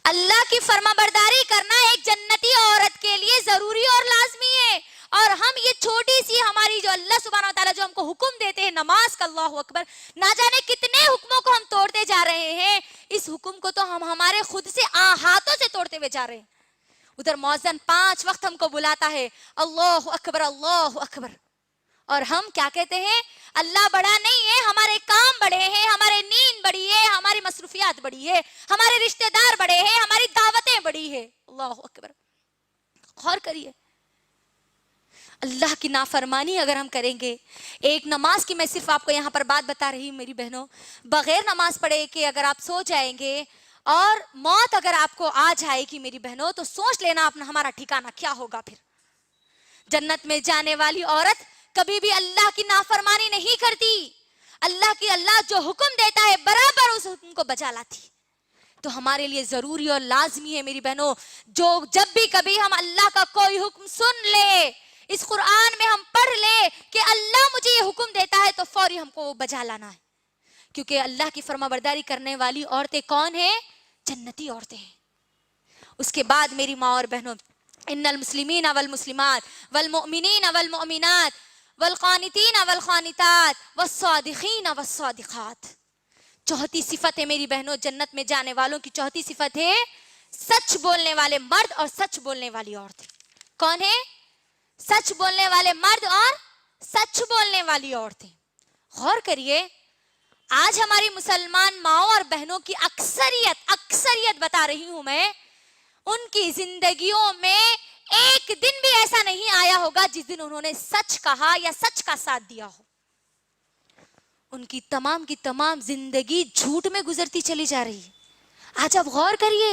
اللہ کی فرما برداری کرنا ایک جنتی عورت کے لیے ضروری اور لازمی ہے، اور ہم یہ چھوٹی سی ہماری جو اللہ سبحانہ وتعالیٰ جو ہم کو حکم دیتے ہیں نماز کا، اللہ اکبر، نہ جانے کتنے حکموں کو ہم توڑتے جا رہے ہیں. اس حکم کو تو ہم ہمارے خود سے ہاتھوں سے توڑتے ہوئے جا رہے ہیں. ادھر مؤذن 5 وقت ہم کو بلاتا ہے، اللہ اکبر اللہ اکبر، اور ہم کیا کہتے ہیں؟ اللہ بڑا نہیں ہے، ہمارے کام بڑے ہیں، ہمارے نیند بڑی ہے، ہماری مصروفیات بڑی ہے، ہمارے رشتہ دار بڑے ہیں، ہماری دعوتیں بڑی ہے. اللہ اکبر. غور کریے، اللہ کی نافرمانی اگر ہم کریں گے. ایک نماز کی میں صرف آپ کو یہاں پر بات بتا رہی ہوں میری بہنوں، بغیر نماز پڑھے کہ اگر آپ سو جائیں گے اور موت اگر آپ کو آ جائے گی میری بہنوں، تو سوچ لینا اپنا ہمارا ٹھکانہ کیا ہوگا. پھر جنت میں جانے والی عورت کبھی بھی اللہ کی نافرمانی نہیں کرتی. اللہ جو حکم دیتا ہے برابر اس حکم کو بجا لاتی. تو ہمارے لیے ضروری اور لازمی ہے میری بہنوں، جو جب بھی کبھی ہم اللہ کا کوئی حکم سن لے، اس قرآن میں ہم پڑھ لے کہ اللہ مجھے یہ حکم دیتا ہے، تو فوری ہم کو بجا لانا ہے. کیونکہ اللہ کی فرما برداری کرنے والی عورتیں کون ہیں؟ جنتی عورتیں ہیں. اس کے بعد میری ماں اور بہنوں، ان المسلمین والمسلمات والمؤمنین والمؤمنات والقانتین والقانتات والصادقین والصادقات. چوتھی صفت ہے میری بہنوں جنت میں جانے والوں کی، چوتھی صفت ہے سچ بولنے والے مرد اور سچ بولنے والی عورتیں. کون ہے؟ سچ بولنے والے مرد اور سچ بولنے والی عورتیں. غور کریے، آج ہماری مسلمان ماؤں اور بہنوں کی اکثریت بتا رہی ہوں میں، ان کی زندگیوں میں ایک دن بھی ایسا نہیں آیا ہوگا جس دن انہوں نے سچ کہا یا سچ کا ساتھ دیا ہو. ان کی تمام زندگی جھوٹ میں گزرتی چلی جا رہی ہے. آج آپ غور کریے،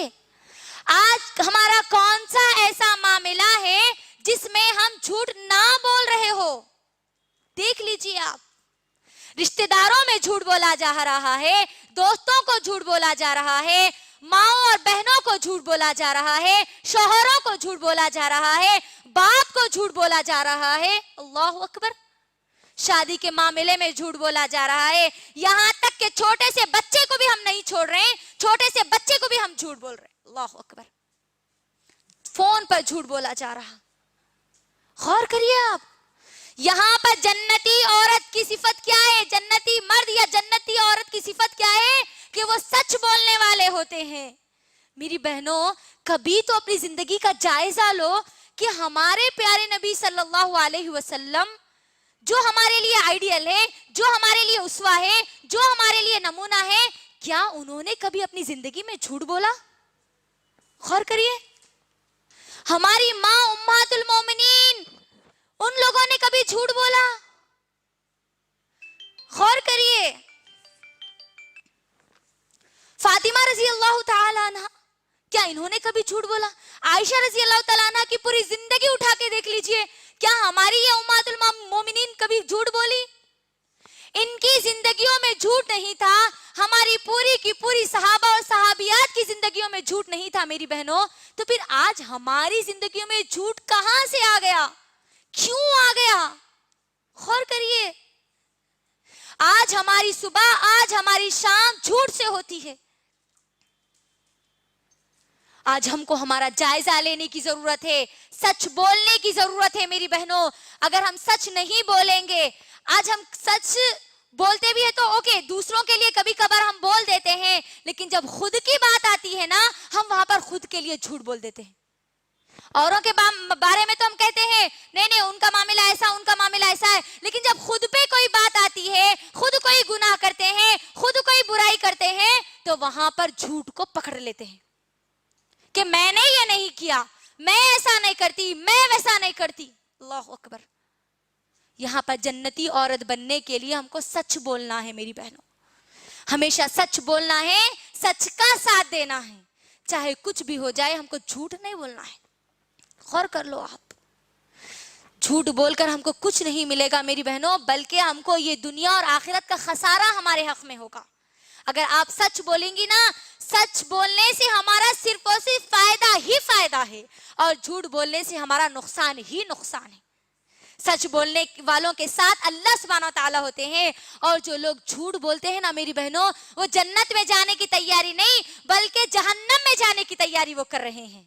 آج ہمارا کون سا ایسا معاملہ ہے جس میں ہم جھوٹ نہ بول رہے ہو؟ دیکھ لیجیے آپ، رشتہ داروں میں جھوٹ بولا جا رہا ہے، دوستوں کو جھوٹ بولا جا رہا ہے، ماؤں اور بہنوں کو جھوٹ بولا جا رہا ہے، شوہروں کو جھوٹ بولا جا رہا ہے، باپ کو جھوٹ بولا جا رہا ہے. اللہ اکبر. شادی کے معاملے میں جھوٹ بولا جا رہا ہے، یہاں تک کہ چھوٹے سے بچے کو بھی ہم نہیں چھوڑ رہے ہیں، چھوٹے سے بچے کو بھی ہم جھوٹ بول رہے ہیں. اللہ اکبر. فون پر جھوٹ بولا جا رہا. غور کریے آپ، یہاں پر جنتی عورت کی صفت کیا ہے؟ جنتی مرد یا جنتی عورت کی صفت کیا ہے؟ کہ وہ سچ بولنے والے ہوتے ہیں. میری بہنوں، کبھی تو اپنی زندگی کا جائزہ لو کہ ہمارے پیارے نبی صلی اللہ علیہ وسلم جو ہمارے لیے آئیڈیل ہے، جو ہمارے لیے اسوہ ہے، جو ہمارے لیے نمونہ ہے، کیا انہوں نے کبھی اپنی زندگی میں جھوٹ بولا؟ غور کریے، ہماری ماں امہات المومنین، ان لوگوں نے کبھی جھوٹ بولا؟ غور کریے، فاطمہ رضی اللہ تعالی عنہ، کیا انہوں نے کبھی جھوٹ بولا؟ عائشہ رضی اللہ تعالیٰ عنہ کی پوری زندگی اٹھا کے دیکھ لیجئے، کیا ہماری یہ امہات المومنین کبھی جھوٹ بولی؟ ان کی زندگیوں میں جھوٹ نہیں تھا، ہماری پوری کی پوری صحابہ اور صحابیات کی زندگیوں میں جھوٹ نہیں تھا میری بہنوں. تو پھر آج ہماری زندگیوں میں جھوٹ کہاں سے آ گیا؟ کیوں آ گیا؟ غور کریے، آج ہماری صبح، آج ہماری شام جھوٹ سے ہوتی ہے. آج ہم کو ہمارا جائزہ لینے کی ضرورت ہے، سچ بولنے کی ضرورت ہے میری بہنوں. اگر ہم سچ نہیں بولیں گے، آج ہم سچ بولتے بھی ہیں تو اوکے، دوسروں کے لیے کبھی کبھار ہم بول دیتے ہیں، لیکن جب خود کی بات آتی ہے نا، ہم وہاں پر خود کے لیے جھوٹ بول دیتے ہیں. اوروں کے بارے میں تو ہم کہتے ہیں نہیں ان کا معاملہ ایسا، ان کا معاملہ ایسا ہے، لیکن جب خود پہ کوئی بات آتی ہے، خود کوئی گناہ کرتے ہیں، خود کوئی برائی کرتے ہیں، تو وہاں پر جھوٹ کو پکڑ لیتے ہیں کہ میں نے یہ نہیں کیا، میں ایسا نہیں کرتی، میں ویسا نہیں کرتی. اللہ اکبر. یہاں پر جنتی عورت بننے کے لیے ہم کو سچ بولنا ہے میری بہنوں، ہمیشہ سچ بولنا ہے، سچ کا ساتھ دینا ہے، چاہے کچھ بھی ہو جائے ہم کو جھوٹ نہیں بولنا ہے. غور کر لو آپ، جھوٹ بول کر ہم کو کچھ نہیں ملے گا میری بہنوں، بلکہ ہم کو یہ دنیا اور آخرت کا خسارہ ہمارے حق میں ہوگا. اگر آپ سچ بولیں گی نا، سچ بولنے سے ہمارا صرف اور صرف فائدہ ہی فائدہ ہے، اور جھوٹ بولنے سے ہمارا نقصان ہی نقصان ہے. سچ بولنے والوں کے ساتھ اللہ سبحانہ وتعالی ہوتے ہیں، اور جو لوگ جھوٹ بولتے ہیں نا میری بہنوں، وہ جنت میں جانے کی تیاری نہیں بلکہ جہنم میں جانے کی تیاری وہ کر رہے ہیں.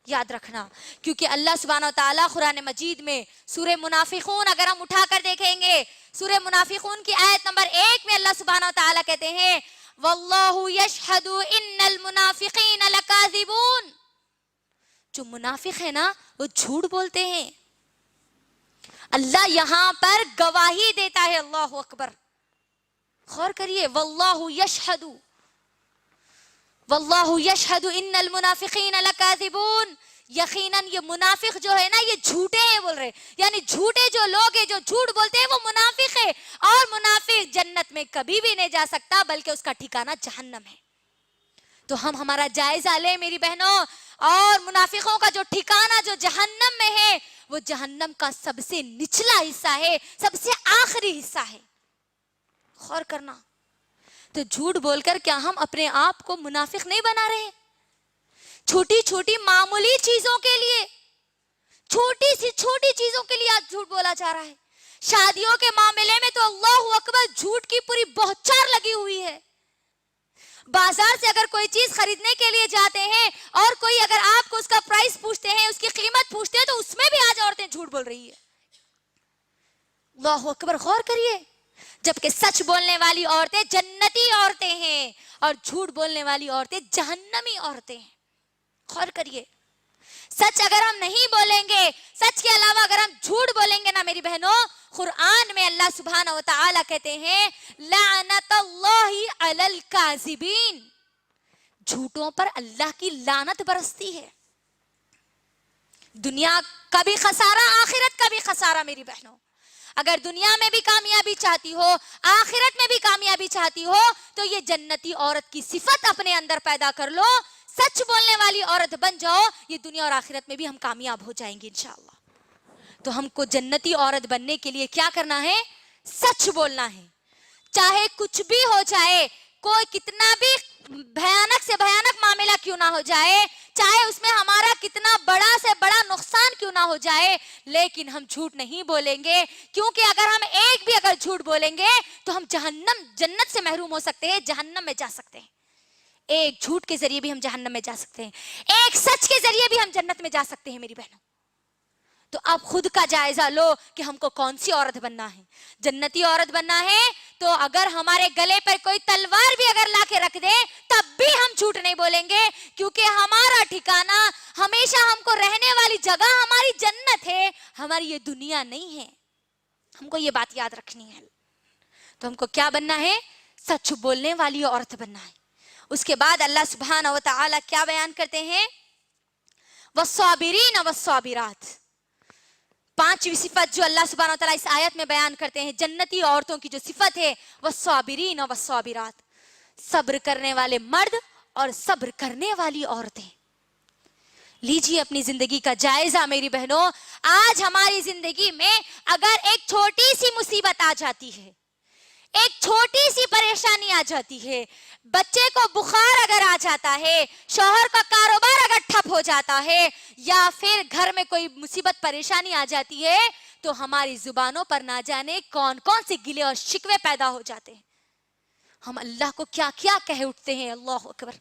یاد رکھنا، کیونکہ اللہ سبحانہ و تعالیٰ قرآن مجید میں سورہ منافقون اگر ہم اٹھا کر دیکھیں گے، سورہ منافقون کی آیت نمبر 1 میں اللہ سبحانہ و تعالیٰ کہتے ہیں واللہ یشہد ان المنافقین لکاذبون، جو منافق ہے نا وہ جھوٹ بولتے ہیں. اللہ یہاں پر گواہی دیتا ہے. اللہ اکبر، غور کریے، واللہ یشہد، واللہ یشہد ان المنافقین لکاذبون، یقیناً یہ منافق جو ہے نا یہ جھوٹے ہیں بول رہے، یعنی جھوٹے جو لوگ ہیں جو جھوٹ بولتے ہیں وہ منافق ہے، اور منافق جنت میں کبھی بھی نہیں جا سکتا بلکہ اس کا ٹھکانہ جہنم ہے. تو ہم ہمارا جائزہ لیں میری بہنوں، اور منافقوں کا جو ٹھکانہ جو جہنم میں ہے وہ جہنم کا سب سے نچلا حصہ ہے، سب سے آخری حصہ ہے. غور کرنا. تو جھوٹ بول کر کیا ہم اپنے آپ کو منافق نہیں بنا رہے؟ چھوٹی چھوٹی معمولی چیزوں کے لیے، چھوٹی سی چھوٹی چیزوں کے لیے آج جھوٹ بولا جا رہا ہے. شادیوں کے معاملے میں تو اللہ اکبر جھوٹ کی پوری بہچار لگی ہوئی ہے. بازار سے اگر کوئی چیز خریدنے کے لیے جاتے ہیں اور کوئی اگر آپ کو اس کا پرائس پوچھتے ہیں، اس کی قیمت پوچھتے ہیں، تو اس میں بھی آج عورتیں جھوٹ بول رہی ہے. اللہ اکبر، غور کریے. جبکہ سچ بولنے والی عورتیں جنتی عورتیں ہیں اور جھوٹ بولنے والی عورتیں جہنمی عورتیں ہیں. غور کریے. سچ اگر ہم نہیں بولیں گے، سچ کے علاوہ اگر ہم جھوٹ بولیں گے نا میری بہنوں، قرآن میں اللہ سبحانہ و تعالیٰ کہتے ہیں لعنت اللہ علی الکاذبین، جھوٹوں پر اللہ کی لعنت برستی ہے. دنیا کا بھی خسارہ، آخرت کا بھی خسارہ میری بہنوں. اگر دنیا میں بھی کامیابی چاہتی ہو، آخرت میں بھی کامیابی چاہتی ہو، تو یہ جنتی عورت کی صفت اپنے اندر پیدا کر لو، سچ بولنے والی عورت بن جاؤ. یہ دنیا اور آخرت میں بھی ہم کامیاب ہو جائیں گے انشاءاللہ. تو ہم کو جنتی عورت بننے کے لیے کیا کرنا ہے؟ سچ بولنا ہے. چاہے کچھ بھی ہو جائے، کوئی کتنا بھی بھیانک سے بھیانک معاملہ کیوں نہ ہو جائے، چاہے اس میں ہمارا کتنا بڑا سے بڑا نقصان کیوں نہ ہو جائے، لیکن ہم جھوٹ نہیں بولیں گے. کیونکہ اگر ہم ایک بھی اگر جھوٹ بولیں گے تو ہم جنت سے محروم ہو سکتے ہیں، جہنم میں جا سکتے ہیں. ایک جھوٹ کے ذریعے بھی ہم جہنم میں جا سکتے ہیں، ایک سچ کے ذریعے بھی ہم جنت میں جا سکتے ہیں میری بہنوں. تو اب خود کا جائزہ لو کہ ہم کو کون سی عورت بننا ہے. جنتی عورت بننا ہے تو اگر ہمارے گلے پر کوئی تلوار بھی اگر لا کے رکھ دے تب بھی ہم جھوٹ نہیں بولیں گے، کیونکہ ہمارا ٹھکانہ ہمیشہ ہم کو رہنے والی جگہ ہماری جنت ہے، ہماری یہ دنیا نہیں ہے. ہم کو یہ بات یاد رکھنی ہے. تو ہم کو کیا بننا ہے؟ سچ بولنے والی عورت بننا ہے. اس کے بعد اللہ سبحانہ و تعالیٰ کیا بیان کرتے ہیں؟ والصابرین والصابرات. پانچویں صفت جو اللہ سبحانہ و تعالیٰ اس آیت میں بیان کرتے ہیں، جنتی عورتوں کی جو صفت ہے والصابرین والصابرات، صبر کرنے والے مرد اور صبر کرنے والی عورتیں. لیجیے اپنی زندگی کا جائزہ میری بہنوں. آج ہماری زندگی میں اگر ایک چھوٹی سی مصیبت آ جاتی ہے، ایک چھوٹی سی پریشانی آ جاتی ہے، بچے کو بخار اگر آ جاتا ہے، شوہر کا کاروبار اگر ٹھپ ہو جاتا ہے، یا پھر گھر میں کوئی مصیبت پریشانی آ جاتی ہے، تو ہماری زبانوں پر نہ جانے کون کون سے گلے اور شکوے پیدا ہو جاتے ہیں. ہم اللہ کو کیا کیا کہہ اٹھتے ہیں. اللہ اکبر.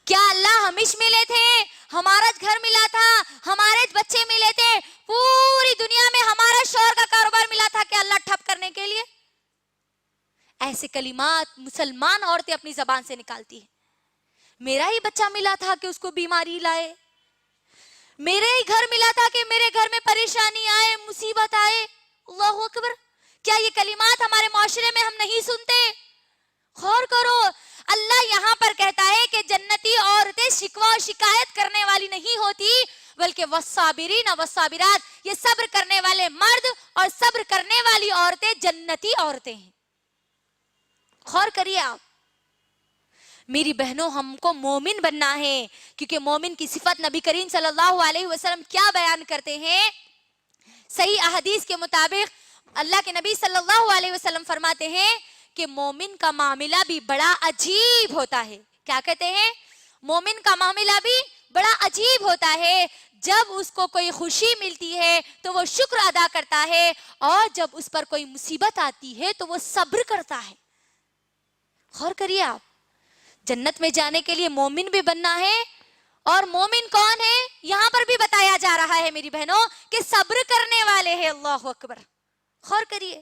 کیا اللہ ہمش ملے تھے، ہمارا گھر ملا تھا، ہمارے بچے ملے تھے، پوری دنیا میں ہمارا شوہر کا کاروبار ملا تھا کہ اللہ ٹھپ کرنے کے لیے؟ ایسے کلمات مسلمان عورتیں اپنی زبان سے نکالتی ہیں. میرا ہی بچہ ملا تھا کہ اس کو بیماری لائے، میرے ہی گھر ملا تھا کہ میرے گھر میں پریشانی آئے، مصیبت آئے. اللہ اکبر. کیا یہ کلمات ہمارے معاشرے میں ہم نہیں سنتے؟ غور کرو. اللہ یہاں پر کہتا ہے کہ جنتی عورتیں شکوہ اور شکایت کرنے والی نہیں ہوتی، بلکہ والصابرین والصابرات، یہ صبر کرنے والے مرد اور صبر کرنے والی عورتیں جنتی عورتیں ہیں. غور کریے آپ میری بہنوں، ہم کو مومن بننا ہے، کیونکہ مومن کی صفت نبی کریم صلی اللہ علیہ وسلم کیا بیان کرتے ہیں؟ صحیح احادیث کے مطابق اللہ کے نبی صلی اللہ علیہ وسلم فرماتے ہیں کہ مومن کا معاملہ بھی بڑا عجیب ہوتا ہے. کیا کہتے ہیں؟ مومن کا معاملہ بھی بڑا عجیب ہوتا ہے. جب اس کو کوئی خوشی ملتی ہے تو وہ شکر ادا کرتا ہے، اور جب اس پر کوئی مصیبت آتی ہے تو وہ صبر کرتا ہے. غور کریے آپ، جنت میں جانے کے لیے مومن بھی بننا ہے اور مومن کون ہے یہاں پر بھی بتایا جا رہا ہے میری بہنوں کہ صبر کرنے والے ہیں. اللہ اکبر. غور کریے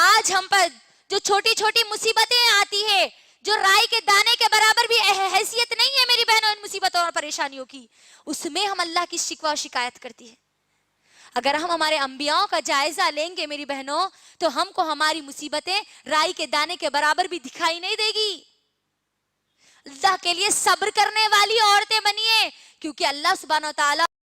آج ہم پر جو چھوٹی چھوٹی مصیبتیں آتی ہے جو رائی کے دانے کے برابر بھی حیثیت نہیں ہے میری بہنوں ان مصیبتوں اور پریشانیوں کی, اس میں ہم اللہ کی شکوہ و شکایت کرتی ہے. اگر ہم ہمارے انبیاءوں کا جائزہ لیں گے میری بہنوں تو ہم کو ہماری مصیبتیں رائی کے دانے کے برابر بھی دکھائی نہیں دے گی. اللہ کے لیے صبر کرنے والی عورتیں بنیے, کیونکہ اللہ سبحانہ و تعالیٰ